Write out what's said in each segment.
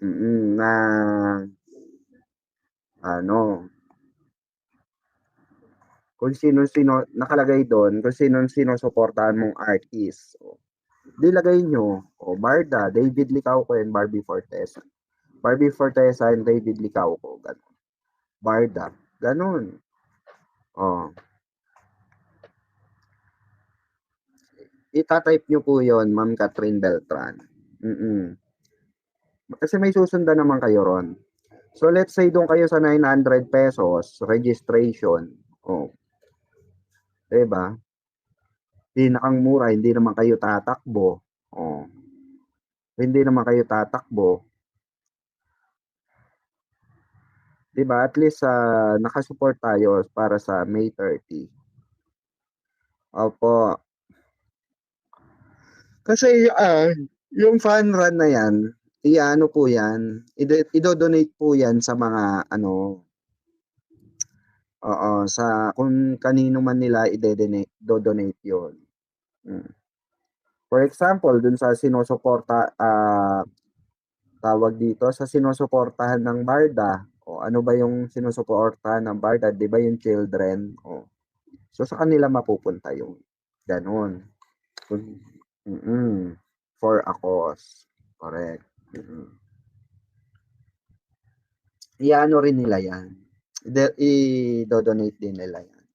Na ano, kung sino-sino nakalagay doon, kung sino-sino suportahan mong artist. O, di lagay nyo, o Barda, David Licauco and Barbie Fortesa. Barbie Fortesa and David Licauco. Ganun. Barda. Ganun. O, itatype nyo po yon Ma'am Catherine Beltran. Kasi may susundan naman kayo ron. So let's say doon kayo sa 900 pesos registration. Oh, 'di ba? Pinakang mura, hindi naman kayo tatakbo. Oh, hindi naman kayo tatakbo. 'Di ba? At least nakasupport tayo para sa May 30. Opo. Kasi yung fun run na 'yan, iano po 'yan, ido-donate po 'yan sa mga ano, oo, sa kung kanino man nila do-donate 'yon. For example, dun sa sinusuporta, tawag dito, sa sinusuportahan ng Barda, o ano ba yung sinusuportahan ng Barda, 'di ba yung children? O, so sa kanila mapupunta yung gano'n. For a cause. Correct. Iano rin nila yan. I-donate din nila yan.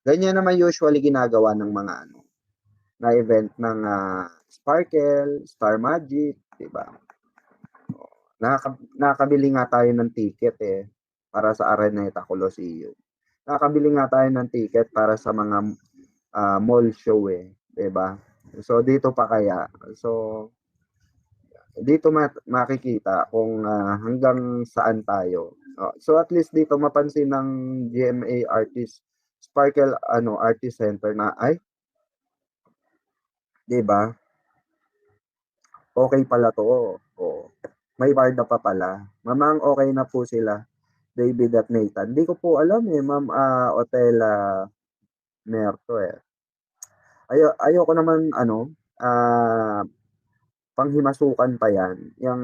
Ganyan naman usually ginagawa ng mga na event ng Sparkle, Star Magic, diba? Nakakabili nga tayo ng ticket para sa Araneta Coliseum. Nakakabili nga tayo ng ticket para sa mga mall show diba? So dito pa kaya. So dito makikita kung hanggang saan tayo. So at least dito mapansin ng GMA Artist Sparkle Artist Center na ay, 'di ba? Okay pala to. Oh. May Barda pa pala. Mamang okay na po sila. David at Nathan. Hindi ko po alam Ma'am Otela Merto ayoko naman panghimasukan pa yan. Yung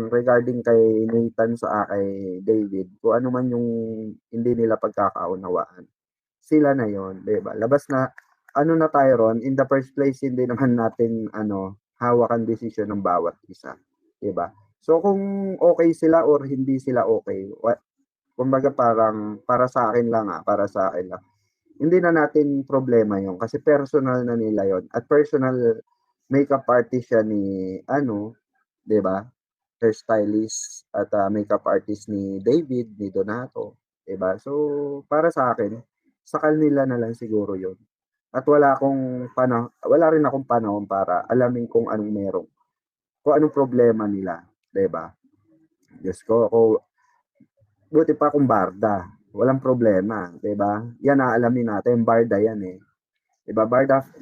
regarding kay Nathan sa kay David, kung ano man yung hindi nila pagkakaunawaan. Sila na yon, 'di ba? Labas na na tayo ron, in the first place hindi naman natin hawakan desisyon ng bawat isa, 'di ba? So kung okay sila or hindi sila okay, kumbaga parang para sa akin lang para sa akin lang. Hindi na natin problema 'yon kasi personal na nila 'yon at personal makeup artist siya ni 'di ba? Hairstylist at makeup artist ni David, ni Donato, 'di ba? So para sa akin, sa kanila na lang siguro 'yon. At wala rin akong panahon para alamin kung anong problema nila, 'di ba? Diyos ko, buti pa kung Barda, walang problema, 'di ba? Yan aalamin natin, Barda yan 'Di ba?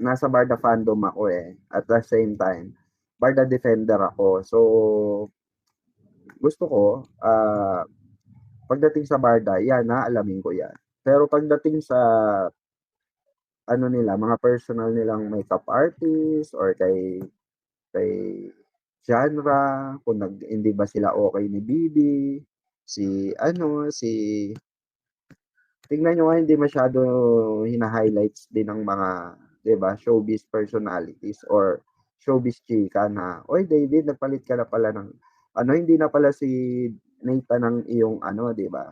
Nasa Barda fandom ako at the same time, Barda defender ako. So gusto ko pagdating sa Barda, yan aalamin ko yan. Pero pagdating sa nila, mga personal nilang makeup artist or kay genre, kung hindi ba sila okay ni Bibi, si tingnan nyo nga hindi masyado hina-highlights din ng mga, 'di ba, showbiz personalities or showbiz chika na, "Oy David, nagpalit ka na pala ng hindi na pala si Nathan ang iyong 'di ba?"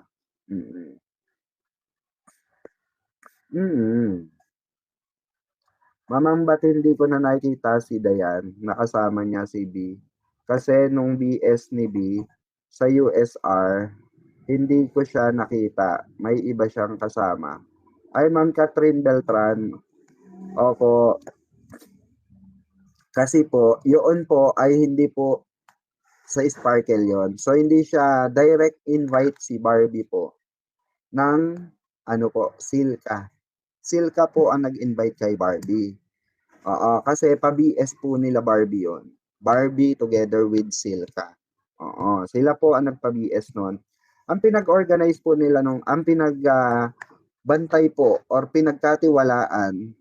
Mm. Mm. Mamang ba't hindi ko na nakikita si Dayan na kasama niya si B. Kasi nung BS ni B sa USR, hindi ko siya nakita. May iba siyang kasama. Ay, Ma'am Catherine Beltran. Opo. Kasi po, yun po ay hindi po sa Sparkle yon. So, hindi siya direct invite si Barbie po ng Silka. Silka po ang nag-invite kay Barbie. Kasi pa-BS po nila Barbie yon. Barbie together with Silka. Sila po ang nagpa-BS noon. Ang pinag-organize po nila ang bantay po or pinagkatiwalaan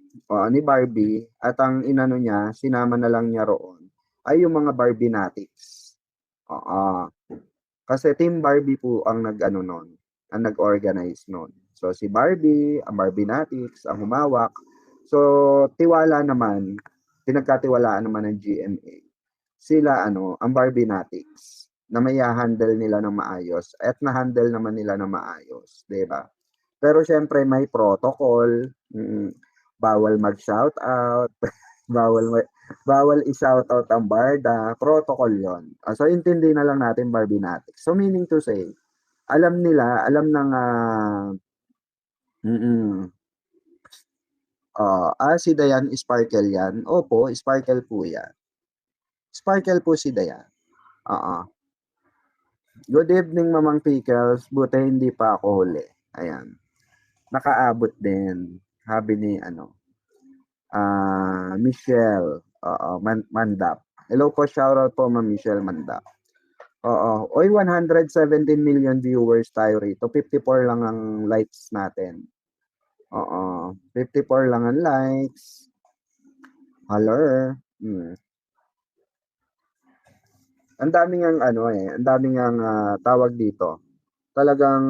ni Barbie at ang inano niya, sinama na lang niya roon. ay yung mga Barbinatics. Oo. Kasi Team Barbie po ang nag-ano nun, ang nag-organize nun. So si Barbie, ang Barbinatics, ang humawak. So tiwala naman, pinagkatiwalaan naman ng GMA. Sila ano, ang Barbinatics na may handle nila ng maayos at na-handle naman nila ng maayos, 'di ba? Pero syempre may protocol, bawal mag-shoutout, bawal bawal i-shoutout ang barda, protocol 'yon. So intindi na lang natin Barbinatics. So meaning to say, alam nila, alam ng mm. Si Dayan Sparkle 'yan. Opo, Sparkle po 'yan. Sparkle po si Dayan. Oo. Good evening, Mamang Pickles. Buti hindi pa ako huli. Ayan. Nakaabot din. Sabi ni Michelle. Oo, Mandap. Hello po, shoutout po, Ma'am Michelle Mandap. Oo. Oy, 117 million viewers tayo rito. 54 lang ang likes natin. Oo. 54 lang ang likes. Hello. Ang daming ang ang daming ang tawag dito. Talagang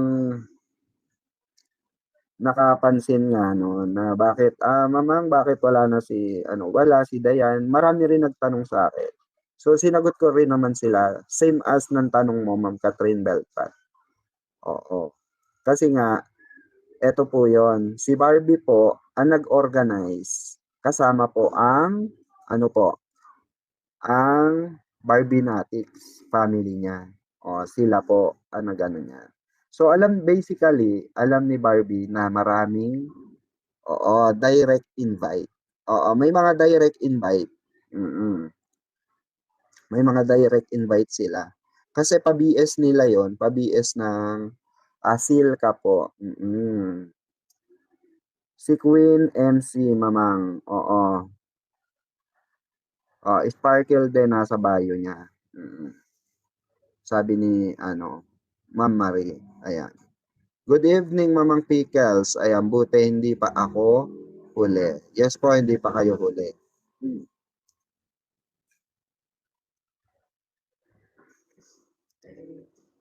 nakapansin nga na bakit, "Mamang bakit wala na si wala si Dayan." Marami rin nagtanong sa akin. So sinagot ko rin naman sila, same as ng tanong mo, Ma'am Catherine Beltran. Oo. Kasi nga eto po 'yon, si Barbie po ang nag-organize kasama po ang po, ang Barbinatics family niya. Sila po ang nag-ano niyan. So alam ni Barbie na maraming direct invite. May mga direct invite. May mga direct invite sila. Kasi pa-BS nila 'yon, pa-BS ng Silka po. Si Queen MC Mamang, oo. Sparkle din nasa bio niya. Sabi ni Ma'am Marie, ayan. Good evening, Mamang Pickles. Ayan, buti hindi pa ako huli. Yes po, hindi pa kayo huli.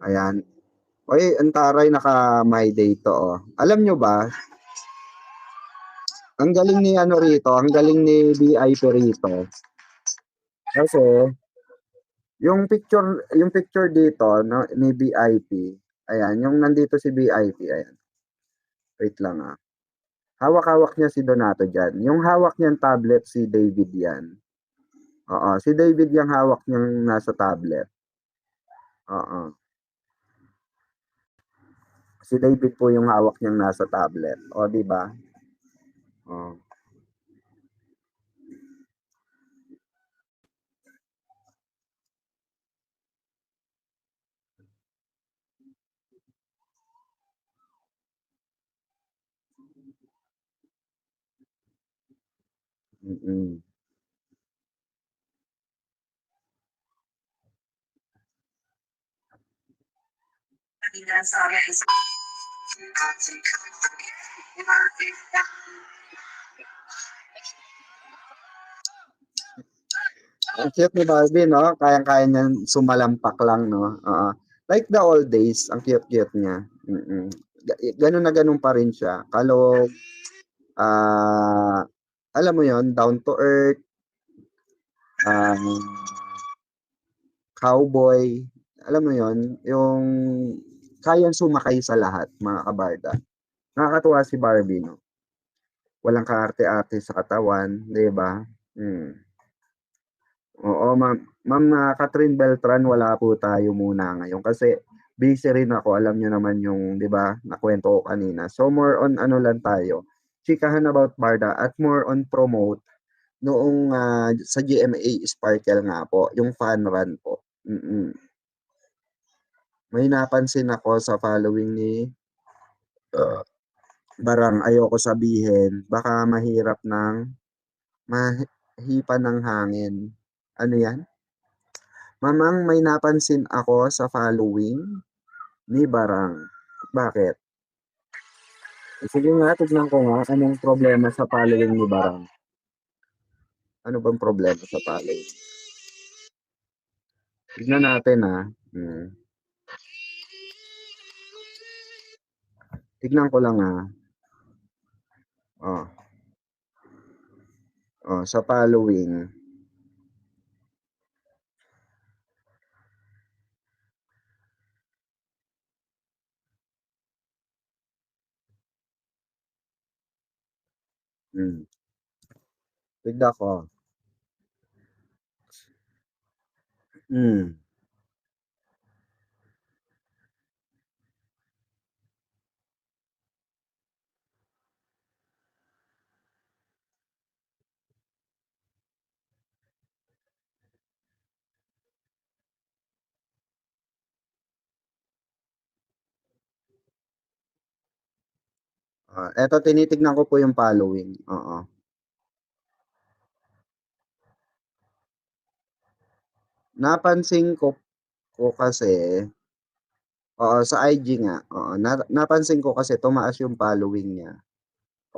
Ayan. Oy, ang taray naka-my day to. Alam nyo ba, ang galing ni rito, ang galing ni VIP rito. Kasi, yung picture dito ni VIP, ayan, yung nandito si VIP, ayan. Wait lang Hawak-hawak niya si Donato dyan. Yung hawak niyang tablet, si David yan. Si David yung hawak niyang nasa tablet. Si David po yung hawak niyang nasa tablet. Di ba? Oh. Mm. Ang cute ni Barbie, no? Kayang-kaya niyang sumalampak lang, no? Like the old days, ang cute-cute niya. Ganun na ganun pa rin siya. Kalog, alam mo yon, down to earth, cowboy, alam mo yon, yung kayang sumakay sa lahat, mga kabarda. Nakakatuwa si Barbie, no? Walang kaarte-arte sa katawan, 'di ba? Oo, Ma'am Catherine Beltran, wala po tayo muna ngayon kasi busy rin ako. Alam niyo naman yung, 'di ba, nakwento ko kanina. So more on lang tayo. Chikahan about Barda at more on promote noong sa GMA Sparkle nga po, yung fun run po. May napansin ako sa following ni Barang, ayoko sabihin, baka mahirap ng mahipan ng hangin. Ano 'yan? Mamang, may napansin ako sa following ni Barang. Bakit? Sige nga, tignan ko nga anong problema sa following ni Barang. Ano bang problema sa following? Tignan natin, ah. Hmm. Tignan ko lang, ah. Oh, oh, sa following. Hmm. Tignan ko. Hmm. Eto tinitignan ko po yung following. Oo. Napansin ko kasi, oo, sa IG nga. Oo, napansin ko kasi tumaas yung following niya.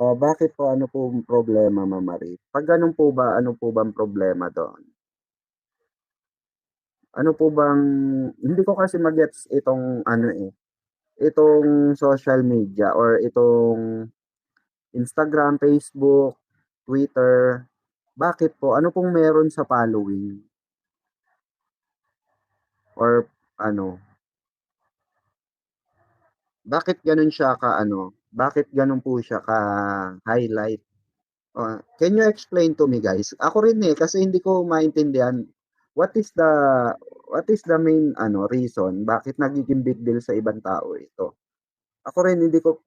Oh, bakit po? Ano po problema, Ma'am Marie? 'Pag gano'n po ba, ano po bang problema doon? Ano po bang hindi ko kasi magets itong ano, eh, itong social media or itong Instagram, Facebook, Twitter. Bakit po? Ano pong meron sa following or ano, bakit gano'n siya ka-ano, bakit gano'n po siya ka-highlight? Can you explain to me, guys? Ako rin, eh, kasi hindi ko maintindihan what is the what is the main ano, reason bakit nagiging big deal sa ibang tao ito? Ako rin hindi ko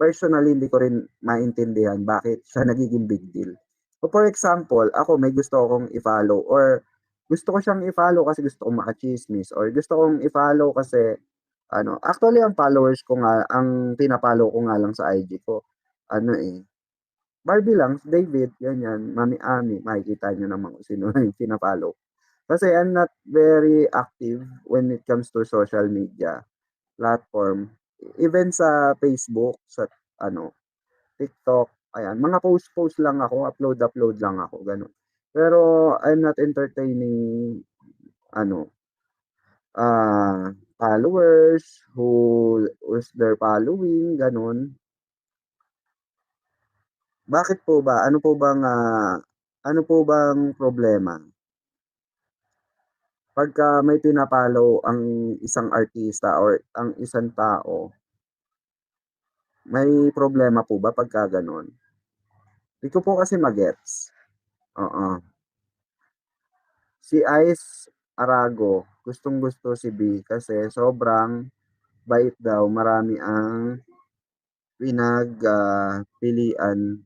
rin maintindihan bakit siya nagiging big deal. So, for example, ako may gusto akong i-follow or gusto ko siyang i-follow kasi gusto kong maka-tsismis or gusto kong i-follow kasi ano, actually ang followers ko nga, ang pina-follow ko nga lang sa IG ko, ano, eh, Barbie lang, David, ganyan, Mami Ami, makikita niyo naman kung sino yung fina-follow. Kasi I'm not very active when it comes to social media platform. Even sa Facebook, sa ano, TikTok, ayan, mga post-post lang ako, upload-upload lang ako, gano'n. Pero I'm not entertaining ano, followers who's their following, gano'n. Bakit po ba? Ano po bang problema? Pagka may pina-follow ang isang artista or ang isang tao, may problema po ba pagka gano'n? Di ko po kasi magets. Oo. Si Ice Arago, gustong-gusto si B kasi sobrang bait daw, marami ang pilian,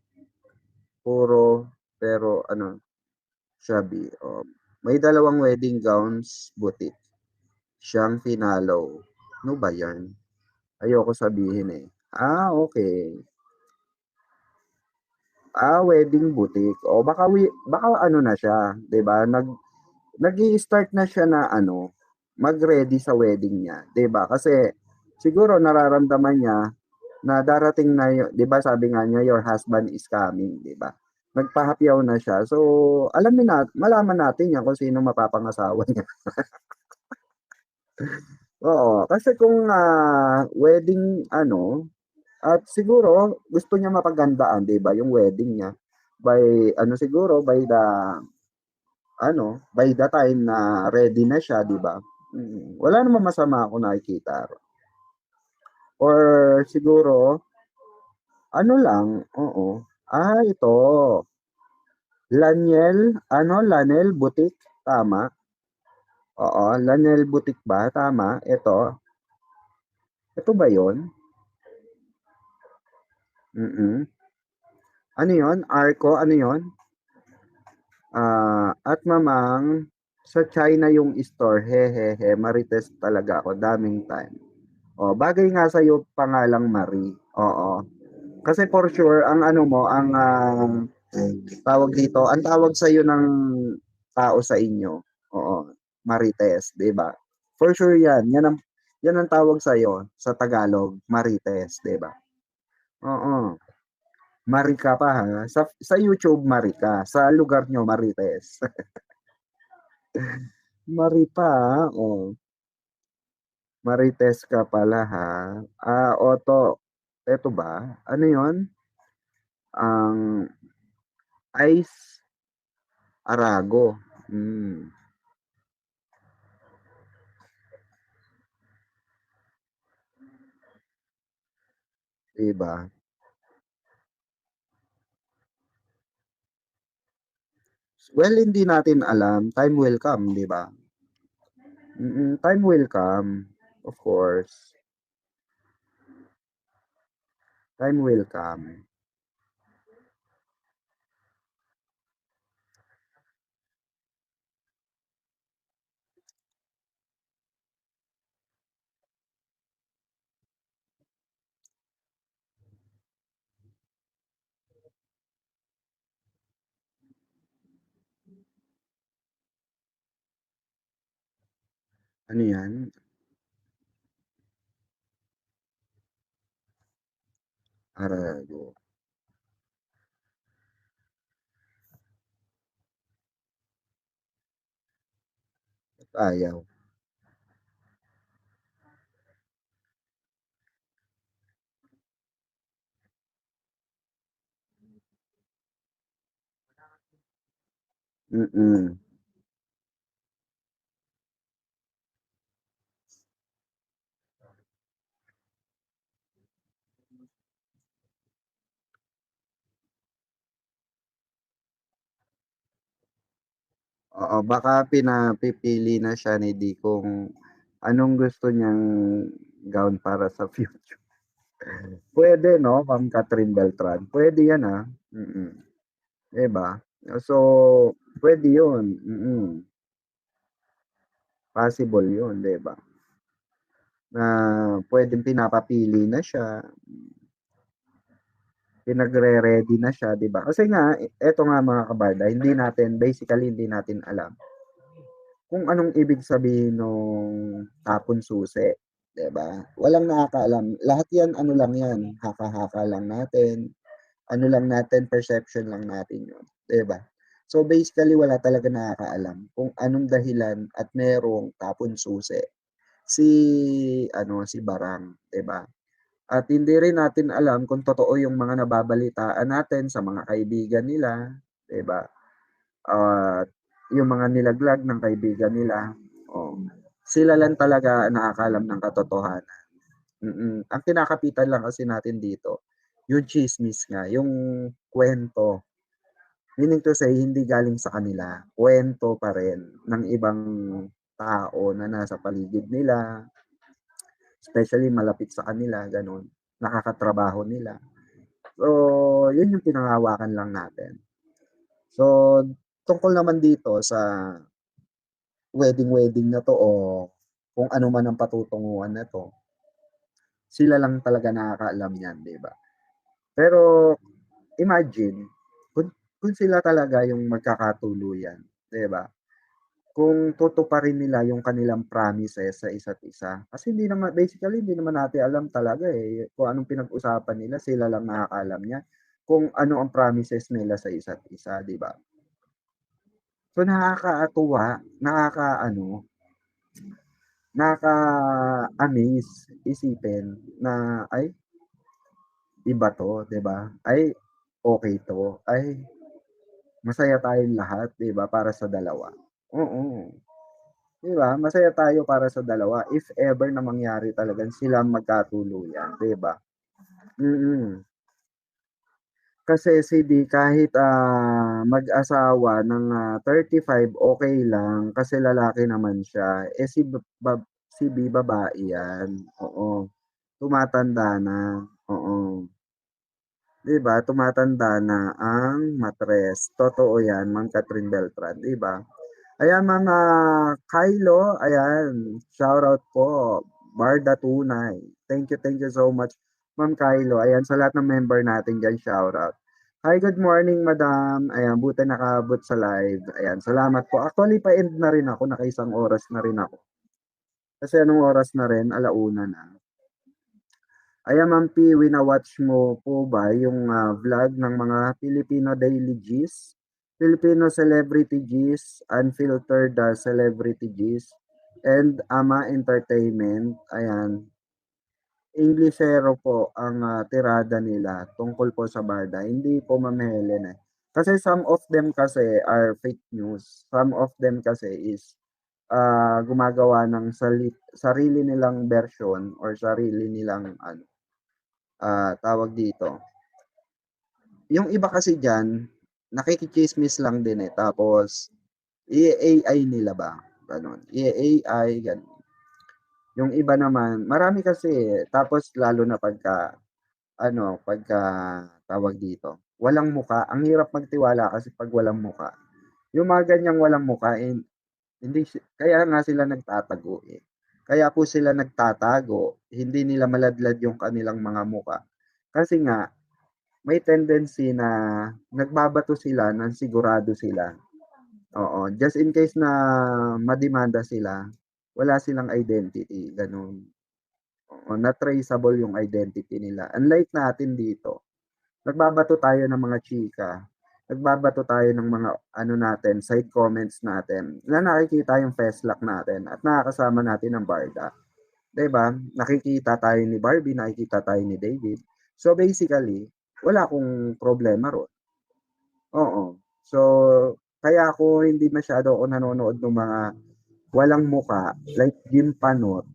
puro pero ano siya B, may dalawang wedding gowns, boutique, siyang finalo. Ano ba 'yan? Ayoko sabihin, eh. Okay. Wedding boutique. O baka ano na siya, 'di ba, nag-i-start na siya na ano, mag-ready sa wedding niya, 'di ba? Kasi siguro nararamdaman niya na darating na 'di ba sabi nga niya, "Your husband is coming," 'di ba? Nagpahapyaw na siya. So, malaman natin 'yan kung sino mapapangasawa niya. Oo, kasi kung, wedding ano, at siguro gusto niya mapaghandaan, 'di ba, yung wedding niya by ano siguro, by the time na ready na siya, 'di ba? Wala namang masama akong nakikita. Or siguro ano lang, oo. Ito, Lanel Boutique, tama? Oo, Lanel Boutique ba? Tama, ito ba 'yon? Mm. Ano 'yon? Arco, ano 'yon? At mamang sa China yung store, hehehe, marites talaga ako, daming time. Bagay nga sa'yo pangalang Marie, oo. Kasi for sure ang ano mo, tawag dito, ang tawag sa'yo ng tao sa inyo, oo, Marites, 'di ba? For sure 'yan ang tawag sa'yo sa Tagalog, Marites, 'di ba? Oo, Mari ka pa ha, sa YouTube Mari ka, sa lugar niyo Marites. Mari pa, oh. Marites ka pala, ha. Otto, eto ba? Ano yon? Ang Ice Arago. 'Di ba? Well, hindi natin alam, time will come, 'di ba? Time will come, of course. Time will come. Ano 'yan? Arago. Ayaw. Mm. Oo, baka pinapipili na siya ni D kung anong gusto niyang gown para sa future. Puwede 'no, Ma'am Catherine Beltran, puwede 'yan, 'di ba? So, puwede 'yun, possible 'yun, 'di ba? Na puwedeng pinapapili na siya, pinagre-ready na siya, 'di ba? Kasi nga, eto nga mga kabarda, hindi natin alam kung anong ibig sabihin nung tapon susi, 'di ba? Walang nakakaalam, lahat 'yan ano lang 'yan, haka-haka lang natin, ano lang natin, perception lang natin 'yun, 'di ba? So, basically wala talagang nakakaalam kung anong dahilan at merong tapon susi si si Barang, 'di ba? At hindi rin natin alam kung totoo yung mga nababalitaan natin sa mga kaibigan nila, 'di ba? At yung mga nilaglag ng kaibigan nila, oh, sila lang talaga nakakaalam ng katotohanan. Ang kinakapitan lang kasi natin dito, yung tsismis nga, yung kuwento. Meaning to say, hindi galing sa kanila, kuwento pa rin ng ibang tao na nasa paligid nila, especially malapit sa kanila, gano'n, nakakatrabaho nila. So, yun yung pinahahawakan lang natin. So, tungkol naman dito sa wedding na 'to o kung ano man ang patutunguhan na 'to, sila lang talaga nakakaalam niyan, 'di ba? Pero imagine kung sila talaga yung magkakatuluyan, 'di ba? Kung tutuparin nila yung kanilang promises sa isa't isa. Kasi hindi naman natin alam talaga, kung anong pinag-usapan nila, sila lang nakakaalam niyan. Kung ano ang promises nila sa isa't isa, 'di ba? So, nakakatuwa, nakaka-amaze isipin na, ay, iba 'to, 'di ba? Ay, okey 'to. Ay, masaya tayong lahat, 'di ba, para sa dalawa. Oo, 'di ba? Masaya tayo para sa dalawa if ever na mangyari talagang sila magkatuluyan, 'di ba? Mm. Kasi si D kahit, mag-asawa ng, 35 okey lang kasi lalaki naman siya, si B babae 'yan, oo. Tumatanda na, oo. 'Di ba, tumatanda na ang matres, totoo 'yan, Ma'am Catherine Beltran, 'di ba? Ayan, Ma'am, Kylo, ayan, shoutout po, Barda Tunay. Thank you so much, Ma'am Kylo. Ayan, sa lahat ng member natin diyan, shoutout. Hi, good morning madam. Ayan, buti nakaabot sa live. Ayan, salamat po. Actually, pa-end na rin ako, naka-isang oras na rin ako. Kasi anong oras na rin, 1:00 na. Ayan, Ma'am P, wina-watch mo po ba yung, vlog ng mga Filipino Daily Gist? Filipino celebrity gist, unfiltered celebrity gist, and Ama Entertainment, ayan. Englishero po ang tirada nila tungkol po sa Barda, hindi po Ma'am Helen eh. Kasi some of them kasi are fake news. Some of them kasi is gumagawa ng sarili nilang version or sarili nilang ano, tawag dito. Yung iba kasi diyan, nakikichismis lang din eh. Tapos i-AI nila ba? Ganon. I-AI, ganon. Yung iba naman, marami kasi eh. Tapos lalo na pagka tawag dito, walang muka. Ang hirap magtiwala kasi pag walang muka. Yung mga ganyang walang muka, hindi kaya nga sila nagtatago eh. Kaya po sila nagtatago, hindi nila maladlad yung kanilang mga muka. Kasi nga, may tendency na nagbabato sila ng sigurado sila. Oo, just in case na mademanda sila, wala silang identity, ganun. Oo, na traceable yung identity nila. Unlike natin dito, nagbabato tayo ng mga chika. Nagbabato tayo ng mga ano natin, side comments natin. Na nakikita yung festlock natin at nakakasama natin ang Barda. 'Di ba? Nakikita tayo ni Barbie, nakikita tayo ni David. So basically, wala akong problema ron. Oo. So kaya ako hindi masyado ako nanonood ng mga walang muka like Jim Panot.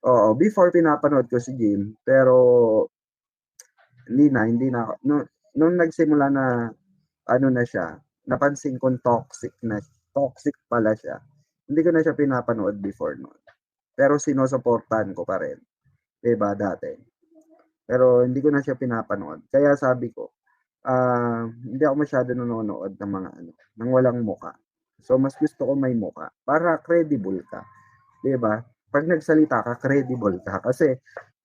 Oo, before pinapanood ko si Jim, pero hindi na ako. Nung nagsimula na ano na siya, napansin kong toxic pala siya. Hindi ko na siya pinapanood before noon. Pero sinusuportahan ko pa rin, 'di ba, dati. Pero hindi ko na siya pinapanood. Kaya sabi ko, hindi ako masyado nanonood ng mga ano, ng walang muka. So mas gusto ko may muka para credible ka, 'di ba? Pag nagsalita ka, credible ka kasi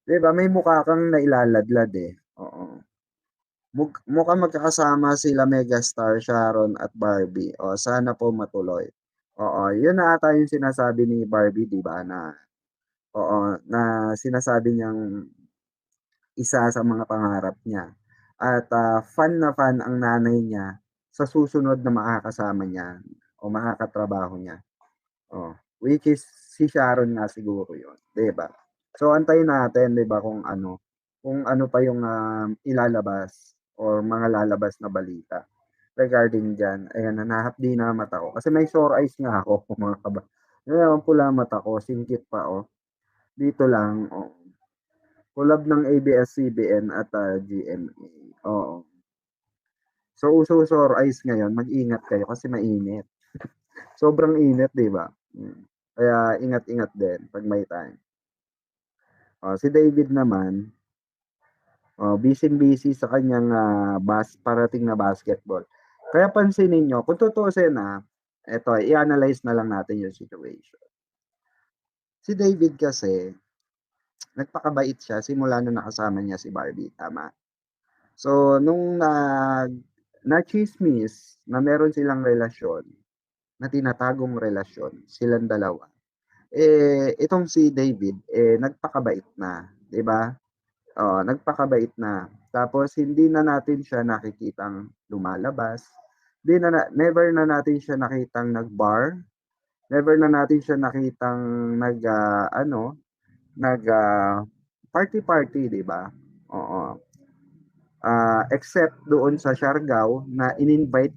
'di ba may mukha kang nailaladlad eh. Oo. Mukhang magkakasama sila megastar Sharon at Barbie. O sana po matuloy. Oo, yun na ata yung sinasabi ni Barbie, 'di ba, na oo, na sinasabi niyang isa sa mga pangarap niya. At fan na fan ang nanay niya sa susunod na makakasama niya o makakatrabaho niya. Oh, which is si Sharon nga siguro 'yun, 'di ba? So antayin natin 'di ba kung ano pa yung ilalabas or mga lalabas na balita regarding diyan. Ayan, nanahapdi na mata ko kasi may sore eyes nga ako mga kaba. Ngayon pula mata ko, singkit pa oh. Dito lang, oh. Collab ng ABS-CBN at GMA. Oo. So uso sore eyes ngayon, mag-ingat kayo kasi mainit. Sobrang init, 'di ba? Kaya ingat-ingat din 'pag may time. Si David naman, busy-busy sa kanyang parating na basketball. Kaya pansinin niyo, kung tutuusin eto i-analyze na lang natin yung situation. Si David kasi, nagpakabait siya simula nung nakasama niya si Barbie, tama? So, nung na-tsismis na meron silang relasyon, na tinatagong relasyon, silang dalawa. Itong si David, nagpakabait na, 'di ba? Oo, nagpakabait na. Tapos hindi na natin siya nakikitang lumalabas. Never na natin siya nakitang nag-bar. Never na natin siya nakitang nag party-party, 'di ba? Oo. Except doon sa Siargao na in-invite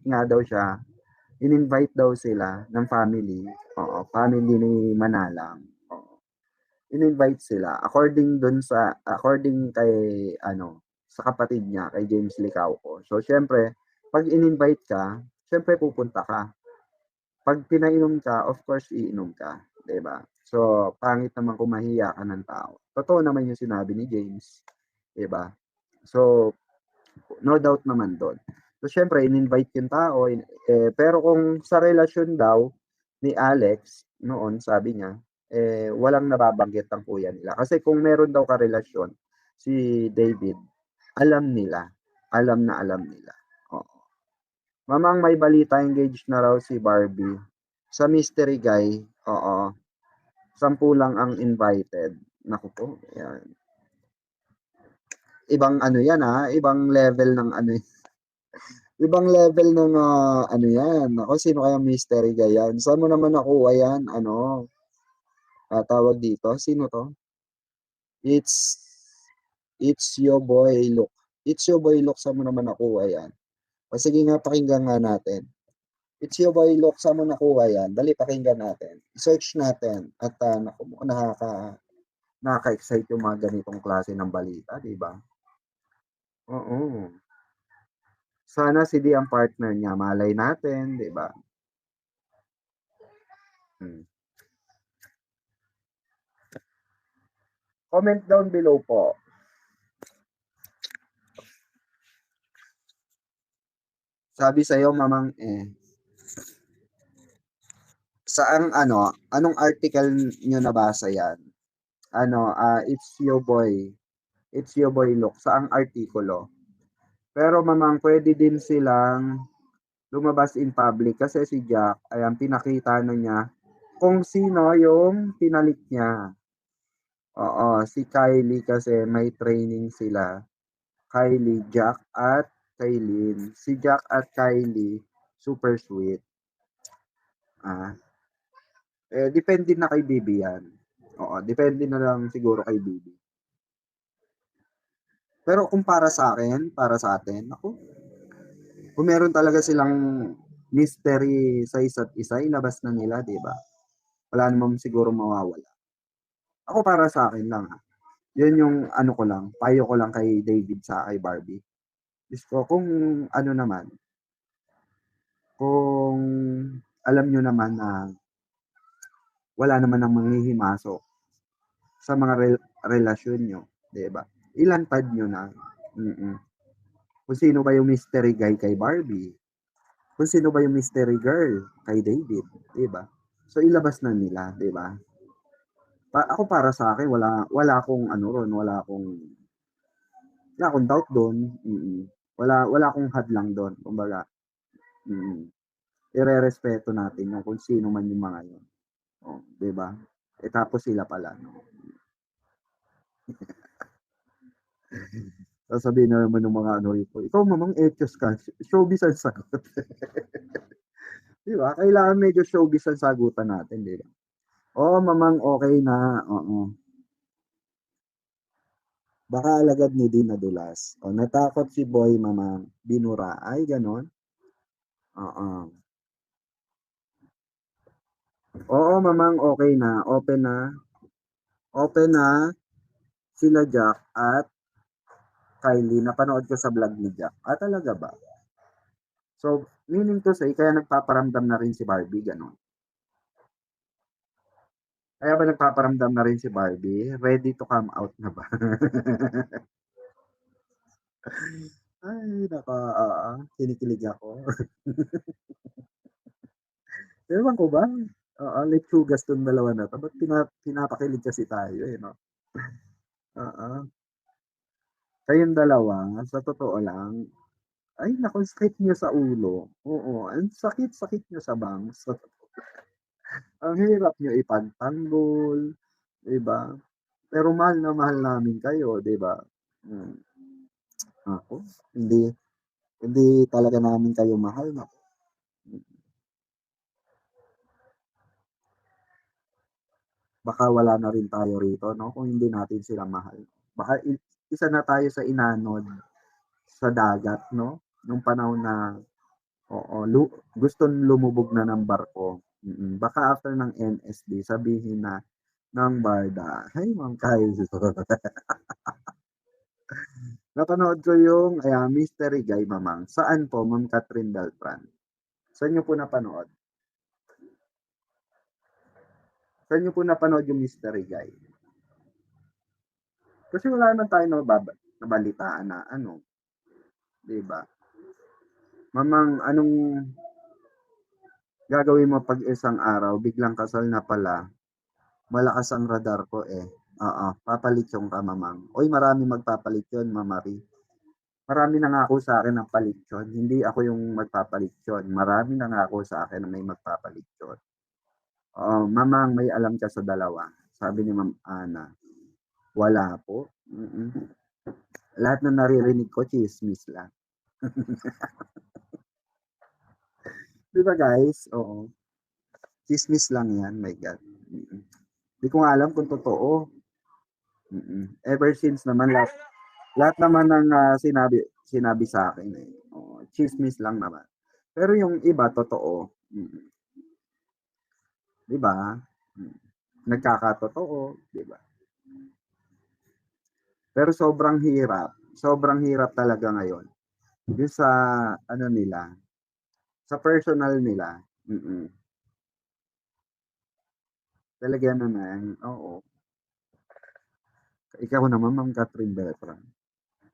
daw sila ng family. Oo, family ni Manalang. Oo. In-invite sila according kay sa kapatid niya, kay James Licauco. So siyempre, 'pag in-invite ka, siyempre pupunta ka. 'Pag pinainom ka, of course iinom ka, 'di ba? So pangit naman kung mahiya ka ng tao. Totoo naman yung sinabi ni James, 'di ba? So no doubt naman do'n. So siyempre in-invite yung tao, pero kung sa relasyon daw ni Alex noon sabi niya, walang nababanggit ang kuya nila. Kasi kung meron daw karelasyon si David, alam nila. Alam na alam nila. Oo. Mamang may balita engaged na raw si Barbie. Sa mystery guy, oo. 10 lang ang invited. Naku po, yan. Ibang ano yan ibang level ng ano. Ibang level ng, ano yan, naku sino kayang mystery guy yan? Saan mo naman nakuha yan? Ano, tawag dito, sino 'to? It's it's Your Boy Look. It's Your Boy Look, saan mo naman nakuha yan? O sige nga, pakinggan nga natin. It's Your Boy Look, saan mo nakuha yan? Dali, pakinggan natin. I-search natin at, naku, nakaka-excite yung mga ganitong klase ng balita, 'di ba? Oo. Sana si D ang partner niya, malay natin, 'di ba? Hmm. Comment down below po. Sabi sa'yo, Mamang saang ano, anong article niyo nabasa yan? Ano, It's Your Boy Look, saang artikulo? Pero Mamang, pwede din silang lumabas in public kasi si Jack, ayan, pinakita na niya kung sino yung pinalik niya. Oo, si Kylie kasi may training sila. Kylie, Jack at Kailin. Si Jack at Kylie, super sweet. Ah, depende na kay Bibi yan. Oo, depende na lang siguro kay Bibi. Pero kung para sa akin, para sa atin, ako, kung meron talaga silang mystery sa isa't isa, ilabas na nila, di ba? Wala namang siguro mawawala. Ako para sa akin lang, ha. Yun yung ano ko lang, payo ko lang kay David sa kay Barbie. Diyos ko, kung ano naman, kung alam nyo naman na wala naman ang manghihimasok sa mga relasyon nyo, di ba? Ilantad nyo na. Mm-mm. Kung sino ba yung mystery guy kay Barbie, kung sino ba yung mystery girl kay David, di ba? So ilabas na nila, di ba? Ako para sa akin, wala akong ano ron, wala akong doubt doon. Wala akong hadlang doon, kumbaga. Mm. Irerespeto natin yung kung sino man yung mga yun. Oh, 'di ba? Tapos sila pala, no. Sasabihin na naman ng mga ano ito, ikaw mamang etyos ka, showbiz ang sagot. 'Di ba? Kailangan medyo showbiz ang sagutan natin, 'di ba? Oo, mamang okay na, oo. Baka alagad ni Dean nadulas. O, natakot si Boy mamang binura. Ay, ganon? Oo. Oo, mamang okay na. Open na. Open na sila Jack at Kylie. Napanood ko sa vlog ni Jack. Talaga ba? So, meaning to say, kaya nagpaparamdam na rin si Barbie, ganon. Kaya ba nagpaparamdam na rin si Barbie? Ready to come out na ba? Ay, naka, kinikilig ako. Ewan ko ba? Lechugas tong dalawa na to. Ba't pinapakilig kasi tayo eh, no? Oo. Kayong dalawa, sa totoo lang, ay naku, sakit niyo sa ulo. Oo, ang sakit-sakit niyo sa bangs. Ang hirap niyo ipagtanggol, 'di ba? Pero mahal na mahal namin kayo, 'di ba? Hmm, naku, hindi hindi talaga namin kayo mahal, naku. Baka wala na rin tayo rito 'no, kung hindi natin sila mahal. Baka isa na tayo sa inanod sa dagat 'no, nung panahon na oo, gustong lumubog na ng barko. Baka after ng NSD sabihin na ng Barda, "Hay Ma'am Kylie." Napanood ko yung, Mystery Guy Mamang. Saan po, Ma'am Catherine Beltran? Saan niyo po napanood? Saan niyo po napanood yung Mystery Guy? Kasi wala naman tayong nabalitaan na ano, 'di ba? Mamang, anong gagawin mo pag isang araw biglang kasal na pala, malakas ang radar ko eh. Oo, papalit yung ka, Mamang. Uy, marami magpapalit yun, Mamari. Marami nangako sa akin ng palit yun. Hindi ako yung magpapalit yun. Marami nangako sa akin na may magpapalit yun. Oo, Mamang, may alam ka sa dalawa. Sabi ni Ma'am Ana, wala po. Mm-mm. Lahat na naririnig ko, chismis lang. 'Di ba guys? Oo, tsismis lang 'yan, my God. Mm. 'Di ko nga alam kung totoo. Ever since naman lahat naman ng, sinabi sinabi sa'kin, eh, oo, tsismis lang naman. Pero yung iba totoo, 'di ba? Hmm, nagkakatotoo, 'di ba? Pero sobrang hirap talaga ngayon yung sa ano nila, sa personal nila, mm. Lalagyan na ng oo. Ikaw naman Ma'am Catherine Beltran,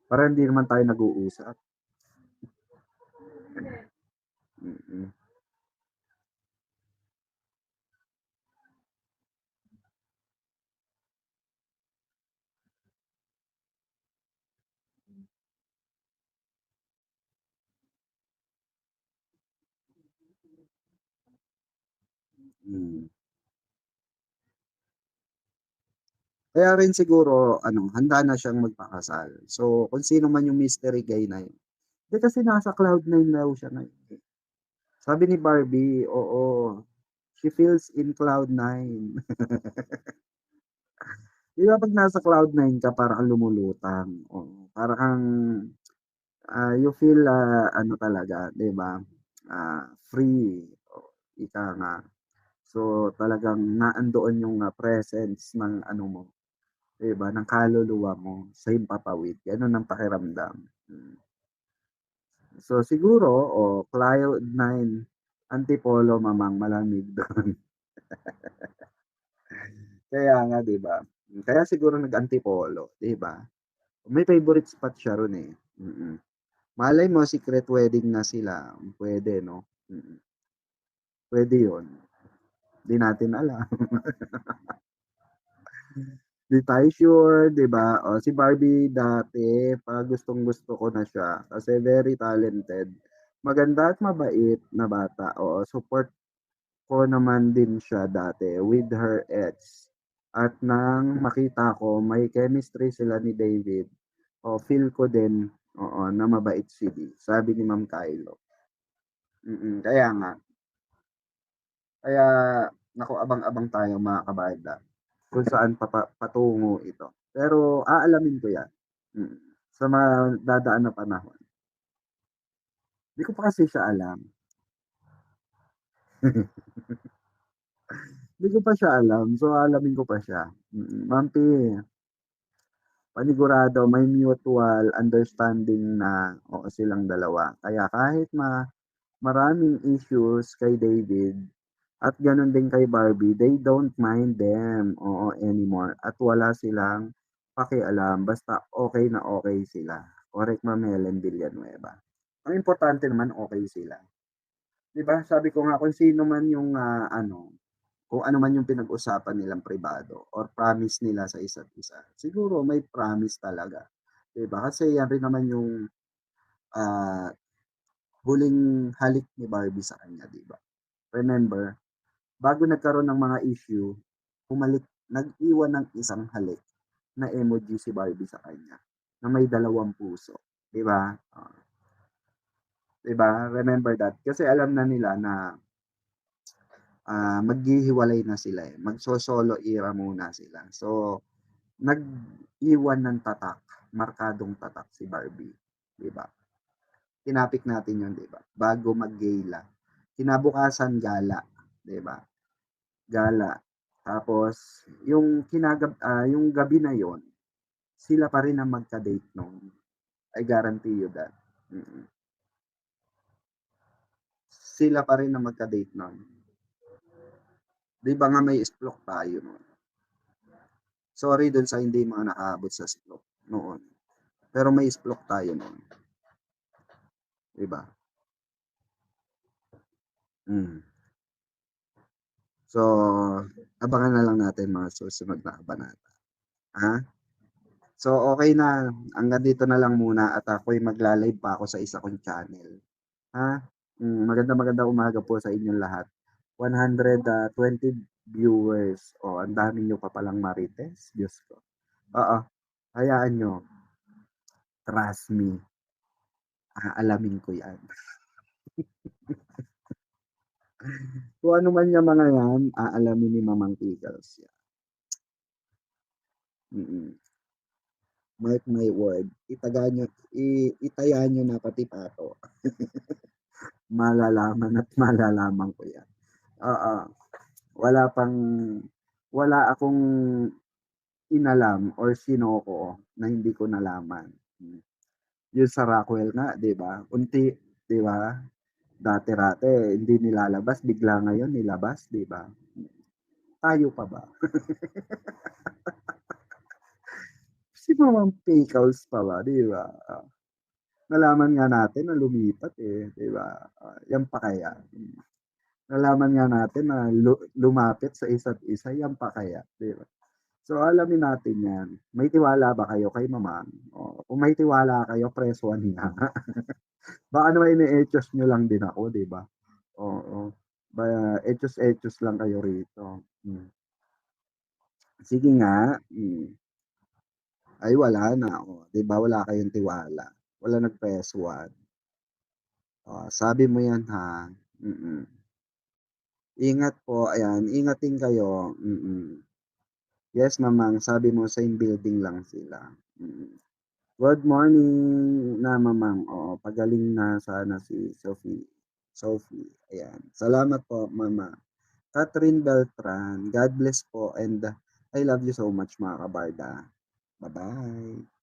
parang hindi naman tayo nag-uusap, mm, hmm. Kaya rin siguro ano, handa na siyang magpakasal. So, kung sino man yung mystery guy na yun, eh, kasi nasa cloud 9 daw siya ngayon, eh. Sabi ni Barbie, oo, she feels in cloud 9. 'Di ba 'pag nasa cloud 9 ka para kang lumulutang, oo, para kang, you feel, ano talaga 'di ba, free, o ika nga. So, talagang naandoon yung, presence ng ano mo, 'di ba, ng kaluluwa mo sa himpapawid, gano'n ang pakiramdam. So, siguro, cloud 9, Antipolo mamang malamig do'n. Kaya nga 'di ba? Kaya siguro nag-Antipolo, 'di ba? May favorite spot siya ro'n, eh, Malay mo secret wedding na sila, puwede 'no? Puwede 'yun, 'di natin alam. 'Di tayo sure, 'di ba? O si Barbie dati gustong-gusto ko na siya kasi very talented. Maganda at mabait na bata, oo. Support ko naman din siya dati with her ex. At nang makita ko may chemistry sila ni David, feel ko din, oo, na mabait si D, sabi ni Ma'am Kylo. Kaya nga. Kaya naku, abang-abang tayo mga kabarda kung saan patungo ito. Pero aalamin ko 'yan, sa mga dadaan na panahon. 'Di ko pa kasi siya alam. 'Di ko pa siya alam, so aalamin ko pa siya. Ma'am P, panigurado may mutual understanding na, oo, silang dalawa. Kaya kahit maraming issues kay David at gano'n din kay Barbie, they don't mind them, oo, anymore at wala silang pakialam basta okey na okey sila. Correct, Ma'am Helen Villanueva. Ang importante naman okey sila, 'di ba? Sabi ko nga kung sino man yung, kung ano man yung pinag-usapan nilang pribado or promise nila sa isa't isa, siguro may promise talaga, 'di ba? Kasi yan rin naman yung, ah, huling halik ni Barbie sa kanya, 'di ba? Remember, bago nagkaroon ng mga issue, nag-iwan ng isang halik na emoji si Barbie sa kanya, na may 2 puso, 'di ba? 'Di ba, remember that? Kasi alam na nila na, maghihiwalay na sila, eh, magso-solo era muna sila. So, nag-iwan ng tatak, markadong tatak si Barbie, 'di ba? Tinapik natin 'yun, 'di ba? Bago mag-gala, kinabukasan gala, 'di ba? Gala. Tapos yung gabi na yon sila pa rin ang magka-date nun. I guarantee you that. Mm. Sila pa rin ang magka-date nun. 'Di ba nga may isplok tayo nun. Sorry dun sa hindi mga nakaabot sa isplok noon. Pero may isplok tayo noon, 'di ba? Hmm. So, abangan na lang natin mga susunod na kabanata, ha? So, okey na, hanggang dito na lang muna at ako'y magla-live pa ako sa isa kong channel, ha? Magandang umaga po sa inyong lahat. 120 viewers, ang dami niyo pa palang marites, Diyos ko. Oo, hayaan niyo, trust me, aalamin ko 'yan. Kung ano man yang mga yan, aalamin ni Mamang Pickles yan, mm. Mark my word, itaya niyo na pati Pato. Malalaman at malalaman ko yan. Oo, wala pang wala akong inalam or sinoko na hindi ko nalaman. Yung sa Rockwell nga, 'di ba? Unti, 'di ba? Dati-rate hindi nilalabas, bigla ngayon nilabas, 'di ba? Tayo pa ba? Si Mamang Pickles pa ba, 'di ba? Nalaman nga natin na lumipat eh, 'di ba? Yan pa kaya? Nalaman nga natin na lumapit sa isa't isa, yan pa kaya, 'di ba? So alamin natin 'yan. May tiwala ba kayo kay Mamang? Oh, kung may tiwala kayo, press 1 nga. Baka naman ine-etyos niyo lang din ako, 'di ba? Oo. Etyos-etyos lang kayo rito. Sige nga, Ay wala na, oh, 'di ba wala kayong tiwala. Wala nag-press 1. Oh, sabi mo 'yan ha. Mm. Ingat po, ayan, ingat din kayo. Yes, Mamang, sabi mo same building lang sila. Good morning na, Mamang. Oo, pagaling na sana si Sophie. Sophie, ayan. Salamat po, Mama. Catherine Beltran, God bless po and I love you so much mga kabarda. Bye-bye.